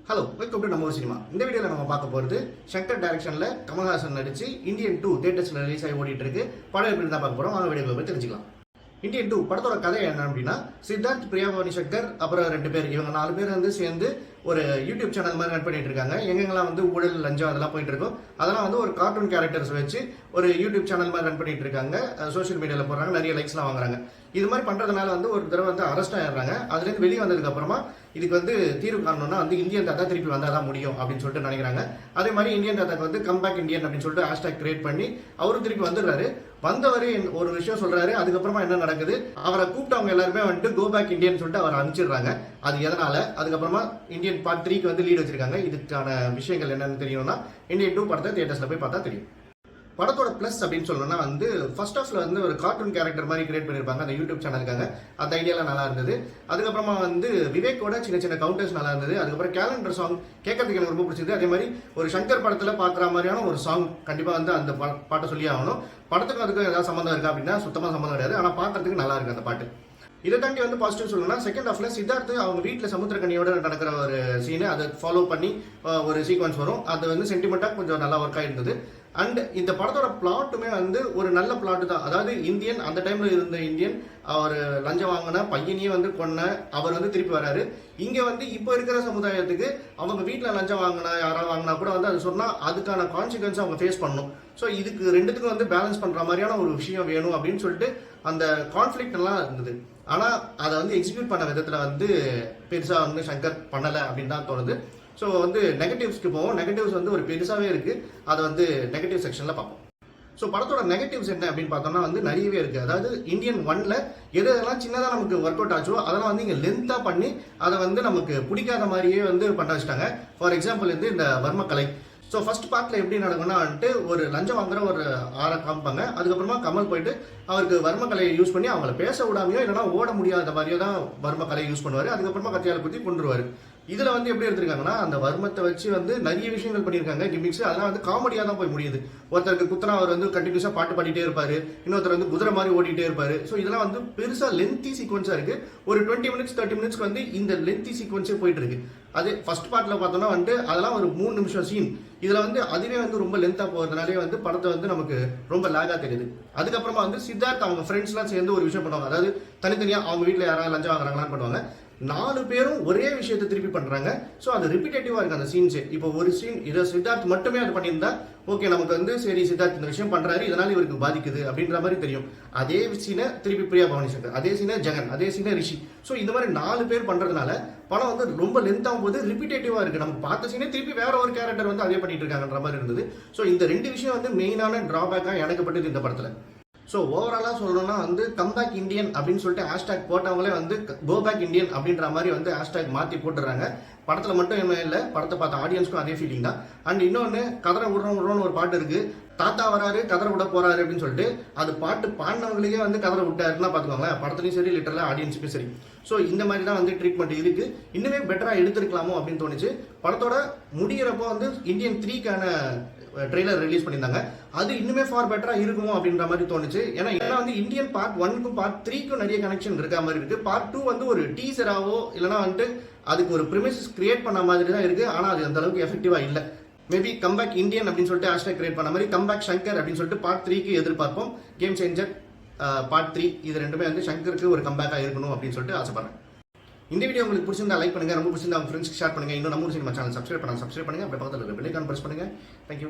Hello welcome to நம்ம ஒரு cinema. இந்த வீடியோவில் நம்ம பார்க்க போகிறது சங்கர் டைரக்ஷனில் கமல்ஹாசன் நடிச்சு இந்தியன் 2 தியேட்டர்ஸில் ரிலீஸ் ஆகி ஓடிட்டு இருக்கு. படம் எப்படி தான் பார்க்க போகிறோம், வாங்க வீடியோவில் போய் தெரிஞ்சுக்கலாம். இந்தியன் 2 படத்தோட கதை என்ன அப்படின்னா, சித்தார்த், பிரியா பவானி சங்கர் அப்புறம் 2 பேர், இவங்க 4 பேர் வந்து சேர்ந்து ஒரு யூடியூப் சேனல் மாதிரி ரன் பண்ணிட்டு இருக்காங்க. எங்கெங்கெல்லாம் வந்து ஊழல், லஞ்சம் அதெல்லாம் போயிட்டு இருக்கும், அதெல்லாம் வந்து ஒரு கார்ட்டூன் கேரக்டர்ஸ் வச்சு ஒரு யூடியூப் சேனல் மாதிரி ரன் பண்ணிட்டு இருக்காங்க. சோஷியல் மீடியாவில் போடுறாங்க, நிறைய லைக்ஸ்லாம் வாங்குறாங்க. இது மாதிரி பண்றதுனால வந்து ஒரு தடவை வந்து அரெஸ்ட் ஆயிடுறாங்க. அதுலேருந்து வெளியே வந்ததுக்கு அப்புறமா இதுக்கு வந்து தீர்வு காணணும்னா வந்து இந்தியன் தாத்தா திருப்பி வந்தால் தான் முடியும் அப்படின்னு சொல்லிட்டு நினைக்கிறாங்க. அதே மாதிரி இந்தியன் தாத்தாக்கு வந்து கம்பேக் இந்தியன் அப்படின்னு சொல்லிட்டு ஹேஷ்டாக் கிரியேட் பண்ணி அவரும் திருப்பி வந்துடுறாரு. வந்தவர் ஒரு விஷயம் சொல்றாரு. அதுக்கப்புறமா என்ன நடக்குது, அவரை கூப்பிட்டவங்க எல்லாருமே வந்துட்டு கோ பேக் இந்தியன் சொல்லிட்டு அவரை அனுப்பிச்சிடுறாங்க. அது எதனால, அதுக்கப்புறமா இந்தியன் பார்ட் 3க்கு வந்து லீட் வச்சிருக்காங்க. இதுக்கான விஷயங்கள் என்னன்னு தெரியணும்னா இந்தியன் 2 படத்தை தியேட்டர்ஸ்ல போய் பார்த்தா தெரியும். படத்தோட பிளஸ் அப்படின்னு சொல்லணும்னா வந்து ஃபர்ஸ்ட் ஹாஃப்ல வந்து ஒரு கார்ட்டூன் கேரக்டர் மாதிரி கிரியேட் பண்ணியிருப்பாங்க அந்த யூடியூப் சேனலுக்காக. அந்த ஐடியாலாம் நல்லா இருந்தது. அதுக்கப்புறமா வந்து விவேக்கோட சின்ன சின்ன கவுண்டர்ஸ் நல்லா இருந்தது. அதுக்கப்புறம் கேலண்டர் சாங் கேட்கறதுக்கு எனக்கு ரொம்ப பிடிச்சது. அதே மாதிரி ஒரு சங்கர் படத்துல பார்க்குற மாதிரியான ஒரு சாங் கண்டிப்பா வந்து அந்த பாட்டை சொல்லி ஆகணும். படத்துக்கு அதுக்கு ஏதாவது சம்மந்தம் இருக்கா அப்படின்னா சுத்தமாக சம்மந்தம் கிடையாது. ஆனால் பார்க்கறதுக்கு நல்லா இருக்கு அந்த பாட்டு. இதை தாண்டி வந்து பாசிட்டிவ் சொல்லணும்னா செகண்ட் ஹாஃப்ல சித்தார்த்து அவங்க வீட்டில் சமுத்திரக்கனியோட நடக்கிற ஒரு சீனு அதை ஃபாலோ பண்ணி ஒரு சீக்வன்ஸ் வரும். அது வந்து சென்டிமெண்ட்டாக கொஞ்சம் நல்லா ஒர்க் ஆயிருந்தது. அண்ட் இந்த படத்தோட பிளாட்டுமே வந்து ஒரு நல்ல பிளாட் தான். அதாவது இந்தியன், அந்த டைம்ல இருந்த இந்தியன், அவர் லஞ்சம் வாங்கின பையனையே வந்து கொன்ன அவர் வந்து திருப்பி வராரு. இங்க வந்து இப்போ இருக்கிற சமுதாயத்துக்கு அவங்க வீட்டில் லஞ்சம் வாங்கினா யாராவது வாங்கினா கூட வந்து அது சொன்னா அதுக்கான கான்சிக்வன்ஸ் அவங்க ஃபேஸ் பண்ணணும். ஸோ இதுக்கு ரெண்டுத்துக்கும் வந்து பேலன்ஸ் பண்ற மாதிரியான ஒரு விஷயம் வேணும் அப்படின்னு சொல்லிட்டு அந்த கான்ஃபிளிக்ட் எல்லாம் இருந்தது. ஆனா அதை வந்து எக்ஸிக்யூட் பண்ண விதத்துல வந்து பெருசா வந்து சங்கர் பண்ணல அப்படின்னு தான் தோணுது. ஸோ வந்து நெகட்டிவ்ஸ்க்கு போவோம். நெகட்டிவ்ஸ் வந்து ஒரு பெருசாகவே இருக்கு. அதை வந்து நெகட்டிவ் செக்ஷன்ல பார்ப்போம். ஸோ படத்தோட நெகட்டிவ்ஸ் என்ன அப்படின்னு பார்த்தோம்னா வந்து நிறையவே இருக்கு. அதாவது இந்தியன் 1ல எதெல்லாம் சின்னதாக நமக்கு ஒர்க் அவுட் ஆச்சோ அதெல்லாம் வந்து இங்கே லென்த்தாக பண்ணி அதை வந்து நமக்கு பிடிக்காத மாதிரியே வந்து பண்ண வச்சுட்டாங்க. ஃபார் எக்ஸாம்பிள் வந்து இந்த வர்மக்கலை. ஸோ ஃபர்ஸ்ட் பார்ட்ல எப்படி நடக்கும்னா வந்துட்டு ஒரு லஞ்சம் வாங்குற ஒரு ஆரை காமிப்பாங்க. அதுக்கப்புறமா கமல் போயிட்டு அவருக்கு வர்மக்கலையை யூஸ் பண்ணி அவங்கள பேச விடாமையோ இல்லைன்னா ஓட முடியாத மாதிரியோ தான் வர்மக்கலையை யூஸ் பண்ணுவார். அதுக்கப்புறமா கத்தியால குத்தி கொண்டுருவாரு. இதுல வந்து எப்படி எடுத்திருக்காங்கன்னா அந்த வர்மத்தை வச்சு வந்து நிறைய விஷயங்கள் பண்ணியிருக்காங்க கிமிக்ஸ். அதெல்லாம் வந்து காமெடியா தான் போய் முடியுது. ஒருத்தருக்கு குத்தனா அவர் வந்து கண்டினியூஸா பாட்டு பாடிட்டே இருப்பாரு, இன்னொருத்தர் வந்து குதிரை மாதிரி ஓடிட்டே இருப்பாரு. ஸோ இதெல்லாம் வந்து பெருசா லென்த்தி சீக்வன்ஸா இருக்கு. ஒரு 20 மினிட்ஸ் 30 மினிட்ஸ்க்கு வந்து இந்த லென்த்தி சீக்வன்ஸே போயிட்டு இருக்கு. அது ஃபர்ஸ்ட் பார்ட்ல பார்த்தோம்னா வந்து அதெல்லாம் ஒரு 3 நிமிஷம் சீன். இதுல வந்து அதுவே வந்து ரொம்ப லென்த்தா போகிறதுனாலே வந்து படத்தை வந்து நமக்கு ரொம்ப லேகா தெரியுது. அதுக்கப்புறமா வந்து சித்தார்த் அவங்க ஃப்ரெண்ட்ஸ் எல்லாம் சேர்ந்து ஒரு விஷயம் பண்ணுவாங்க. அதாவது தனித்தனியா அவங்க வீட்டில் யாராவது லஞ்சம் வாங்குறாங்களான்னு பண்ணுவாங்க. 4 பேரும் ஒரே விஷயத்தை திருப்பி பண்றாங்க. ஸோ அது ரிப்பீட்டேட்டிவா இருக்கு அந்த சீன்ஸ். இப்போ ஒரு சீன் இதை சித்தார்த் மட்டுமே அது பண்ணியிருந்தா ஓகே, நமக்கு வந்து சரி சித்தார்த் இந்த விஷயம் பண்றாரு, இதனால இவருக்கு பாதிக்குது அப்படின்ற மாதிரி தெரியும். அதே சீனை திருப்பி பிரியா பவானி சங்கர், அதே சீனை ஜெகன், அதே சீனை ரிஷி. ஸோ இந்த மாதிரி 4 பேர் பண்றதுனால படம் வந்து ரொம்ப லென்த் ஆகும் போது ரிப்பீட்டேட்டிவா இருக்கு. நம்ம பார்த்த சீனே திருப்பி வேற ஒரு கேரக்டர் வந்து அதே பண்ணிட்டு இருக்காங்கன்ற மாதிரி இருந்தது. ஸோ இந்த 2 விஷயம் வந்து மெயினான டிராபேக்கா எனக்கு பட்டது இந்த படத்துல. ஸோ ஓவராலாக சொல்லணும்னா வந்து கம்பேக் இந்தியன் அப்படின்னு சொல்லிட்டு ஹேஷ்டாக் போட்டவங்களே வந்து கோ பேக் இந்தியன் அப்படின்ற மாதிரி வந்து ஹேஷ்டாக் மாற்றி போட்டுறாங்க. படத்தில் மட்டும் என்ன இல்லை, படத்தை பார்த்த ஆடியன்ஸ்க்கும் அதே ஃபீலிங் தான். அண்ட் இன்னொன்று கதரை விடுறோம்னு ஒரு பாட்டு இருக்கு. தாத்தா வராரு கதரை விட போறாரு அப்படின்னு சொல்லிட்டு அது பாட்டு பாடினவங்களுக்கே வந்து கதரை விட்டாருன்னா பார்த்துக்கோங்களேன். படத்துலையும் சரி, லிட்டரலாக ஆடியன்ஸுக்கும் சரி. ஸோ இந்த மாதிரி தான் வந்து ட்ரீட்மெண்ட் இருக்கு. இன்னுமே பெட்டராக எடுத்துருக்கலாமோ அப்படின்னு தோணுச்சு. படத்தோட முடிகிறப்போ வந்து இந்தியன் 3க்கான ட்ரெய்லர் ரிலீஸ் பண்ணியிருந்தாங்க. அது இன்னுமே ஃபார் பெட்டரா இருக்குமோ அப்படின்ற மாதிரி தோணுச்சு. ஏன்னா வந்து இந்தியன் பார்ட் 1க்கும் பார்ட் 3க்கும் நிறைய கனெக்ஷன் இருக்க மாதிரி இருக்கு. பார்ட் 2 வந்து ஒரு டீசராவோ இல்லைனா வந்துட்டு அதுக்கு ஒரு ப்ரிமிசஸ் கிரியேட் பண்ண மாதிரி தான் இருக்கு. ஆனால் அது அந்த அளவுக்கு எஃபெக்டிவா இல்லை. மேபி கம்பேக் இந்தியன் அப்படின்னு சொல்லிட்டு ஹேஷ்டாக் கிரியேட் பண்ண மாதிரி கம்பேக் சங்கர் அப்படின்னு சொல்லிட்டு பார்ட் 3க்கு எதிர்பார்ப்போம். கேம் சேஞ்சர் பார்ட் 3 இது ரெண்டுமே வந்து சங்கருக்கு ஒரு கம்பேக்கா இருக்கணும் அப்படின்னு சொல்லிட்டு ஆசைப்படுறேன். இந்த வீடியோ உங்களுக்கு பிடிச்சிருந்தா லைக் பண்ணுங்க, ரொம்ப பிடிச்சிருந்தா உங்க ஃப்ரெண்ட்ஸ்க்கு ஷேர் பண்ணுங்க. இன்னும் நம்ம சினிமா சேனல் சப்ஸ்கிரைப் பண்ணுங்க. அப்படியே பக்கத்தில் இருக்க பெல் ஐகான் பிரஸ் பண்ணுங்க. தேங்க்யூ.